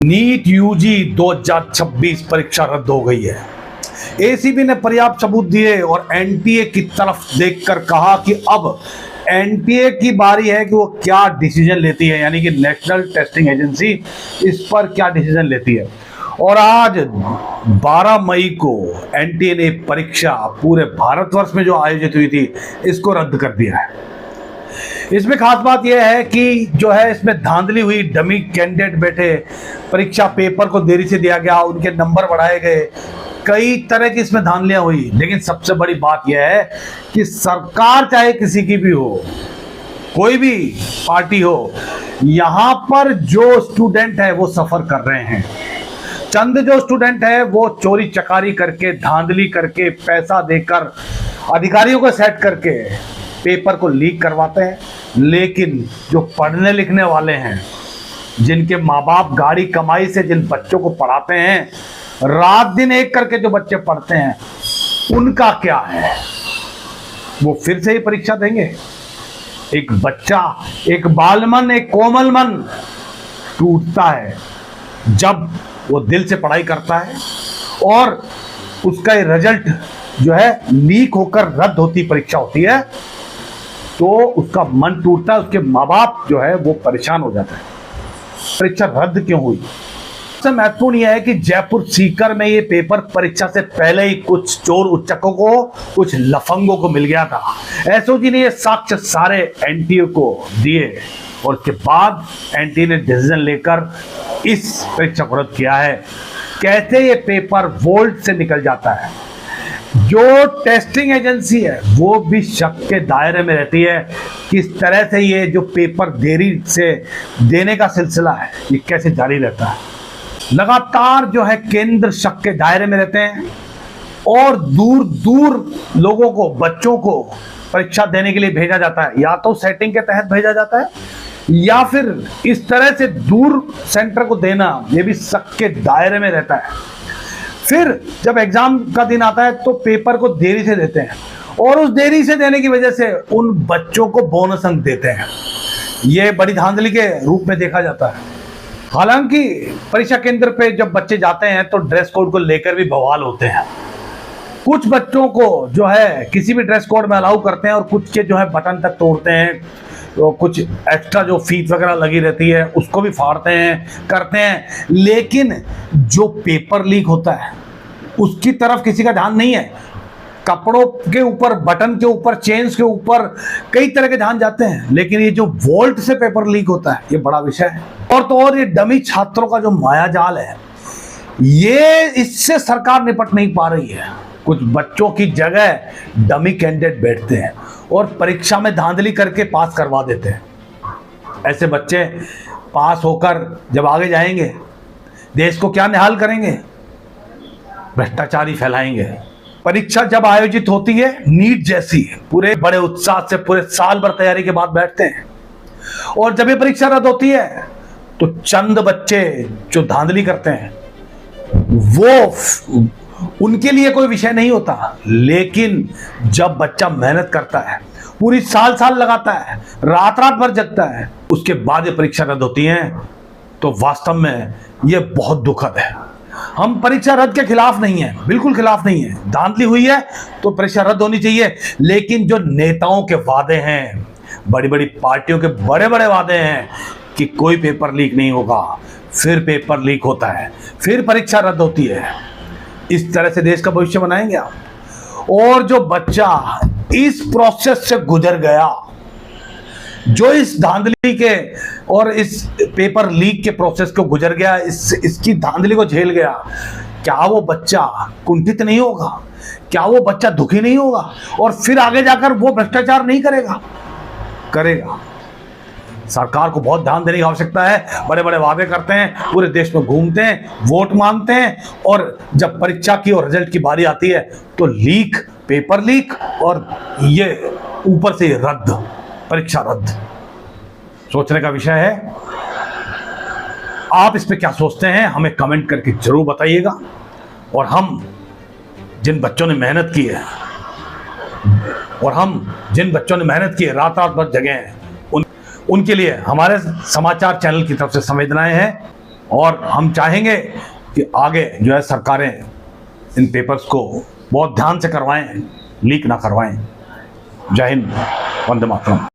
NEET UG 2026 परीक्षा रद्द हो गई है। एसीबी ने पर्याप्त सबूत दिए और एनटीए की तरफ देखकर कहा कि अब एनटीए की बारी है कि वो क्या डिसीजन लेती है, यानी कि नेशनल टेस्टिंग एजेंसी इस पर क्या डिसीजन लेती है। और आज 12 मई को एनटीए ने परीक्षा पूरे भारतवर्ष में जो आयोजित हुई थी इसको रद्द कर दिया है। इसमें खास बात यह है कि जो है इसमें धांधली हुई, डमी कैंडिडेट बैठे, परीक्षा पेपर को देरी से दिया गया, उनके नंबर बढ़ाए गए, कई तरह की इसमें धांधलियां हुई। लेकिन सबसे बड़ी बात यह है कि सरकार चाहे किसी की भी हो, कोई भी पार्टी हो, यहां पर जो स्टूडेंट है वो सफर कर रहे हैं। चंद जो स्टूडेंट है वो चोरी चकारी करके, धांधली करके, पैसा देकर, अधिकारियों को सेट करके पेपर को लीक करवाते हैं। लेकिन जो पढ़ने लिखने वाले हैं, जिनके माँ बाप गाड़ी कमाई से जिन बच्चों को पढ़ाते हैं, रात दिन एक करके जो बच्चे पढ़ते हैं, उनका क्या है? वो फिर से ही परीक्षा देंगे? एक बच्चा, एक बालमन, एक कोमल मन टूटता है जब वो दिल से पढ़ाई करता है और उसका ये रिजल्ट जो है लीक होकर रद्द होती परीक्षा होती है, तो उसका मन टूटता है, उसके माँ बाप जो है वो परेशान हो जाता है। परीक्षा रद्द क्यों हुई? सबसे महत्वपूर्ण यह है कि जयपुर सीकर में ये पेपर परीक्षा से पहले ही कुछ चोर उच्चकों को, कुछ लफंगों को मिल गया था। एसओजी ने ये साक्ष्य सारे एनटीए को दिए और उसके बाद एनटीए ने डिसीजन लेकर इस परीक्षा को रद्द किया है। कैसे ये पेपर वोल्ट से निकल जाता है? जो टेस्टिंग एजेंसी है वो भी शक के दायरे में रहती है। किस तरह से ये जो पेपर देरी से देने का सिलसिला है ये कैसे जारी रहता है। लगातार जो है केंद्र शक के दायरे में रहते हैं और दूर दूर लोगों को, बच्चों को परीक्षा देने के लिए भेजा जाता है। या तो सेटिंग के तहत भेजा जाता है या फिर इस तरह से दूर सेंटर को देना, ये भी शक के दायरे में रहता है। फिर जब एग्जाम का दिन आता है तो पेपर को देरी से देते हैं और उस देरी से देने की वजह से उन बच्चों को बोनस अंक देते हैं। ये बड़ी धांधली के रूप में देखा जाता है। हालांकि परीक्षा केंद्र पे जब बच्चे जाते हैं तो ड्रेस कोड को लेकर भी बवाल होते हैं। कुछ बच्चों को जो है किसी भी ड्रेस कोड में अलाउ करते हैं और कुछ के जो है बटन तक तोड़ते हैं, तो कुछ एक्स्ट्रा जो फीस वगैरह लगी रहती है उसको भी फाड़ते हैं, करते हैं। लेकिन जो पेपर लीक होता है उसकी तरफ किसी का ध्यान नहीं है। कपड़ों के ऊपर, बटन के ऊपर, चेन्स के ऊपर कई तरह के ध्यान जाते हैं, लेकिन ये जो वोल्ट से पेपर लीक होता है ये बड़ा विषय है। और तो और ये डमी छात्रों का जो मायाजाल है, ये इससे सरकार निपट नहीं पा रही है। कुछ बच्चों की जगह डमी कैंडिडेट बैठते हैं और परीक्षा में धांधली करके पास करवा देते हैं। ऐसे बच्चे पास होकर जब आगे जाएंगे, देश को क्या निहाल करेंगे? भ्रष्टाचारी फैलाएंगे। परीक्षा जब आयोजित होती है नीट जैसी, पूरे बड़े उत्साह से पूरे साल भर तैयारी के बाद बैठते हैं, और जब ये परीक्षा रद्द होती है तो चंद बच्चे जो धांधली करते हैं वो उनके लिए कोई विषय नहीं होता। लेकिन जब बच्चा मेहनत करता है, पूरी साल लगाता है, रात भर जगता है, उसके बाद ये परीक्षा रद्द होती है, तो वास्तव में ये बहुत दुखद है। हम परीक्षा रद्द के खिलाफ नहीं है, बिल्कुल खिलाफ नहीं है। धांधली हुई है तो परीक्षा रद्द होनी चाहिए। लेकिन जो नेताओं के वादे हैं, बड़ी बड़ी पार्टियों के बड़े बड़े वादे हैं कि कोई पेपर लीक नहीं होगा, फिर पेपर लीक होता है, फिर परीक्षा रद्द होती है। इस तरह से देश का भविष्य बनाएंगे आप? और जो बच्चा इस प्रोसेस से गुजर गया, जो इस धांधली के और इस पेपर लीक के प्रोसेस को गुजर गया, इसकी धांधली को झेल गया, क्या वो बच्चा कुंठित नहीं होगा? क्या वो बच्चा दुखी नहीं होगा? और फिर आगे जाकर वो भ्रष्टाचार नहीं करेगा? करेगा। सरकार को बहुत ध्यान देने की आवश्यकता है। बड़े बड़े वादे करते हैं, पूरे देश में घूमते हैं, वोट मांगते हैं, और जब परीक्षा की और रिजल्ट की बारी आती है तो लीक, पेपर लीक, और ये ऊपर से रद्द, परीक्षा रद्द। सोचने का विषय है। आप इस पे क्या सोचते हैं हमें कमेंट करके जरूर बताइएगा। और हम जिन बच्चों ने मेहनत की है, रात भर जगे हैं, उनके लिए हमारे समाचार चैनल की तरफ से संवेदनाएं हैं। और हम चाहेंगे कि आगे जो है सरकारें इन पेपर्स को बहुत ध्यान से करवाएं, लीक ना करवाएं। जय हिंद, वंदे मातरम।